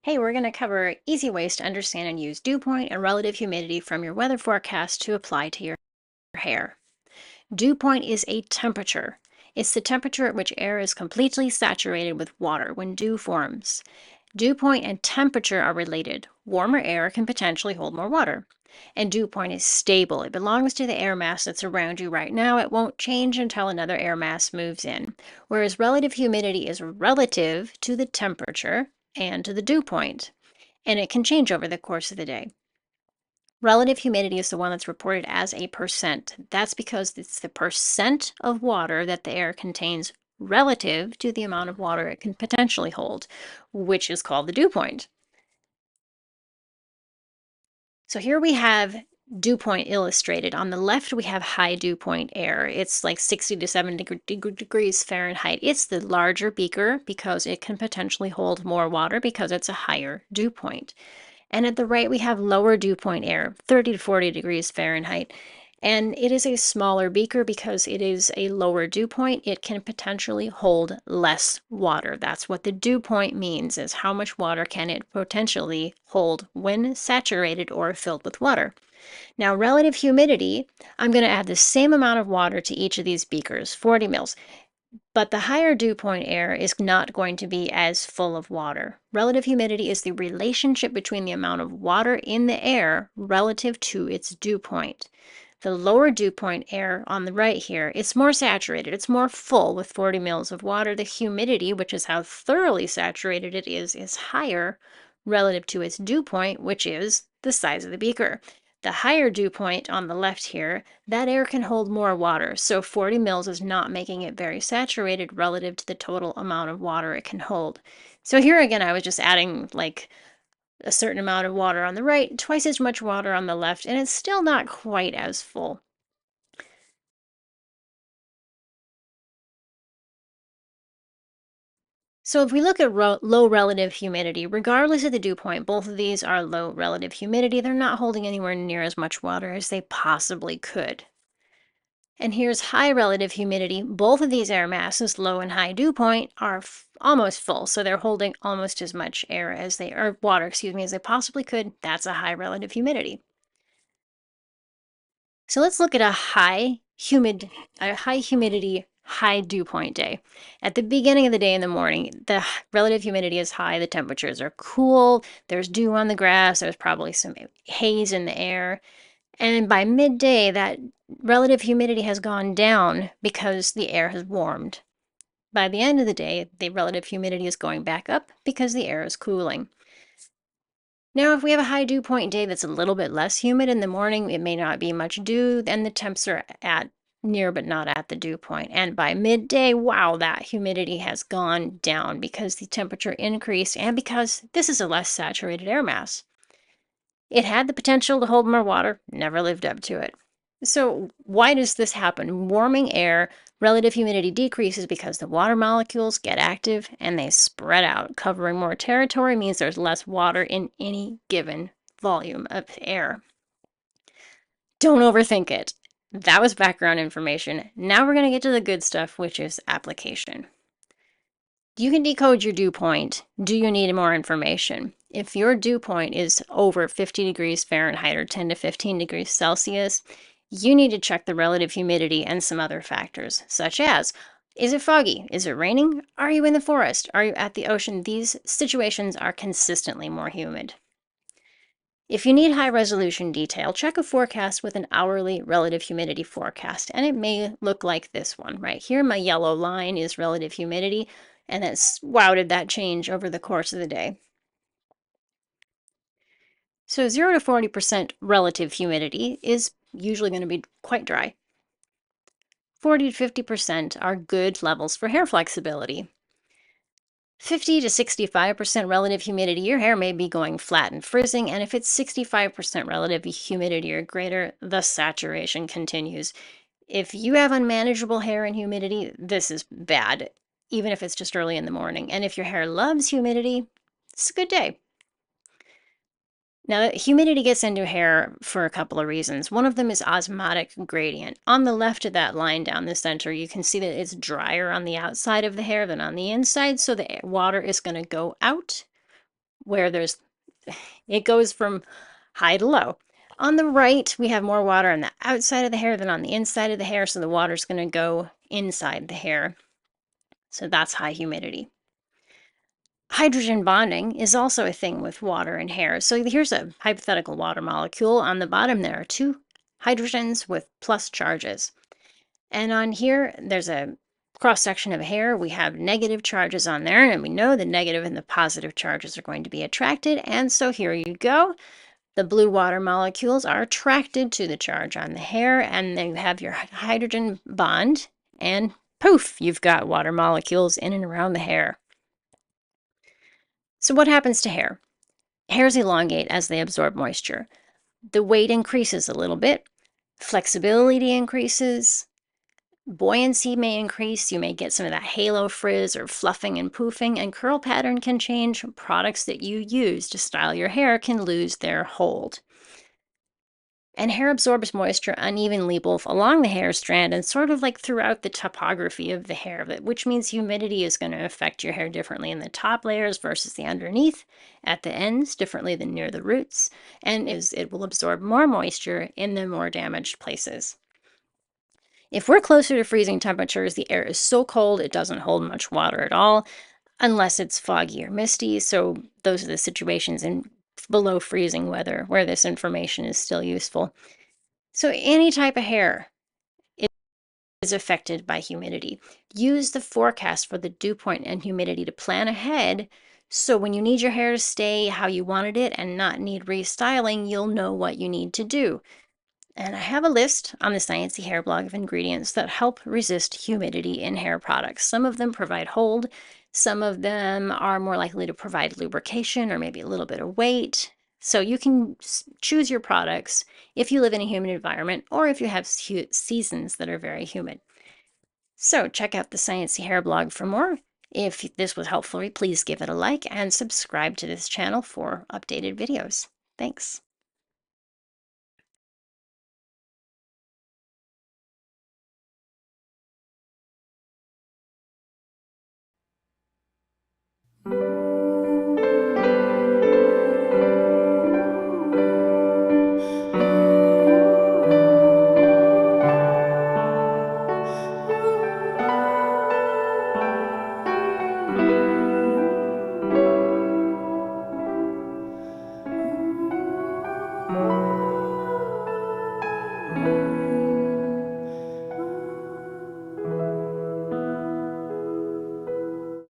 Hey, we're going to cover easy ways to understand and use dew point and relative humidity from your weather forecast to apply to your hair. Dew point is a temperature. It's the temperature at which air is completely saturated with water when dew forms. Dew point and temperature are related. Warmer air can potentially hold more water. And dew point is stable. It belongs to the air mass that's around you right now. It won't change until another air mass moves in. Whereas relative humidity is relative to the temperature and to the dew point, and it can change over the course of the day. Relative humidity is the one that's reported as a percent. That's because it's the percent of water that the air contains relative to the amount of water it can potentially hold, which is called the dew point. So here we have dew point illustrated. On the left, we have high dew point air. It's like 60 to 70 degrees Fahrenheit. It's the larger beaker because it can potentially hold more water because it's a higher dew point. And at the right, we have lower dew point air, 30 to 40 degrees Fahrenheit. And it is a smaller beaker because it is a lower dew point. It can potentially hold less water. That's what the dew point means, is how much water can it potentially hold when saturated or filled with water. Now, relative humidity, I'm going to add the same amount of water to each of these beakers, 40 mils. But the higher dew point air is not going to be as full of water. Relative humidity is the relationship between the amount of water in the air relative to its dew point. The lower dew point air on the right here, it's more saturated. It's more full with 40 mils of water. The humidity, which is how thoroughly saturated it is higher relative to its dew point, which is the size of the beaker. The higher dew point on the left here, that air can hold more water, so 40 mils is not making it very saturated relative to the total amount of water it can hold. So here again, I was just adding like a certain amount of water on the right, twice as much water on the left, and it's still not quite as full. So if we look at low relative humidity, regardless of the dew point, both of these are low relative humidity. They're not holding anywhere near as much water as they possibly could. And here's high relative humidity. Both of these air masses, low and high dew point, are almost full. So they're holding almost as much air as or water, excuse me, as they possibly could. That's a high relative humidity. So let's look at a high humidity, high dew point day. At the beginning of the day in the morning, the relative humidity is high, the temperatures are cool, there's dew on the grass, there's probably some haze in the air. And by midday, that relative humidity has gone down because the air has warmed. By the end of the day, the relative humidity is going back up because the air is cooling. Now, if we have a high dew point day that's a little bit less humid in the morning, it may not be much dew, and the temps are at near but not at the dew point. And by midday, wow, that humidity has gone down because the temperature increased and because this is a less saturated air mass. It had the potential to hold more water, never lived up to it. So why does this happen? Warming air, relative humidity decreases because the water molecules get active and they spread out. Covering more territory means there's less water in any given volume of air. Don't overthink it. That was background information. Now we're going to get to the good stuff, which is application. You can decode your dew point. Do you need more information? If your dew point is over 50 degrees Fahrenheit or 10 to 15 degrees Celsius, you need to check the relative humidity and some other factors, such as, is it foggy? Is it raining? Are you in the forest? Are you at the ocean? These situations are consistently more humid. If you need high resolution detail, check a forecast with an hourly relative humidity forecast, and it may look like this one right here. My yellow line is relative humidity, and wow, did that change over the course of the day. So 0 to 40% relative humidity is usually going to be quite dry. 40 to 50% are good levels for hair flexibility. 50 to 65% relative humidity, your hair may be going flat and frizzing, and if it's 65% relative humidity or greater, the saturation continues. If you have unmanageable hair and humidity, this is bad, even if it's just early in the morning. And if your hair loves humidity, it's a good day. Now, humidity gets into hair for a couple of reasons. One of them is osmotic gradient. On the left of that line down the center, you can see that it's drier on the outside of the hair than on the inside, so the water is going to go out where it goes from high to low. On the right, we have more water on the outside of the hair than on the inside of the hair, so the water's going to go inside the hair. So that's high humidity. Hydrogen bonding is also a thing with water and hair. So here's a hypothetical water molecule. On the bottom, there are two hydrogens with plus charges. And on here, there's a cross-section of hair. We have negative charges on there, and we know the negative and the positive charges are going to be attracted. And so here you go. The blue water molecules are attracted to the charge on the hair, and then you have your hydrogen bond, and poof, you've got water molecules in and around the hair. So what happens to hair? Hairs elongate as they absorb moisture. The weight increases a little bit, flexibility increases, buoyancy may increase. You may get some of that halo frizz or fluffing and poofing, and curl pattern can change. Products that you use to style your hair can lose their hold. And hair absorbs moisture unevenly both along the hair strand and sort of like throughout the topography of the hair, which means humidity is going to affect your hair differently in the top layers versus the underneath, at the ends differently than near the roots, and it will absorb more moisture in the more damaged places. If we're closer to freezing temperatures, the air is so cold it doesn't hold much water at all, unless it's foggy or misty. So those are the situations in below freezing weather where this information is still useful. So any type of hair is affected by humidity. Use the forecast for the dew point and humidity to plan ahead, so when you need your hair to stay how you wanted it and not need restyling, you'll know what you need to do. And I have a list on the Science-yHairBlog of ingredients that help resist humidity in hair products. Some of them provide hold, some of them are more likely to provide lubrication or maybe a little bit of weight. So you can choose your products if you live in a humid environment or if you have seasons that are very humid. So check out the Science-yHairBlog for more. If this was helpful, please give it a like and subscribe to this channel for updated videos. Thanks.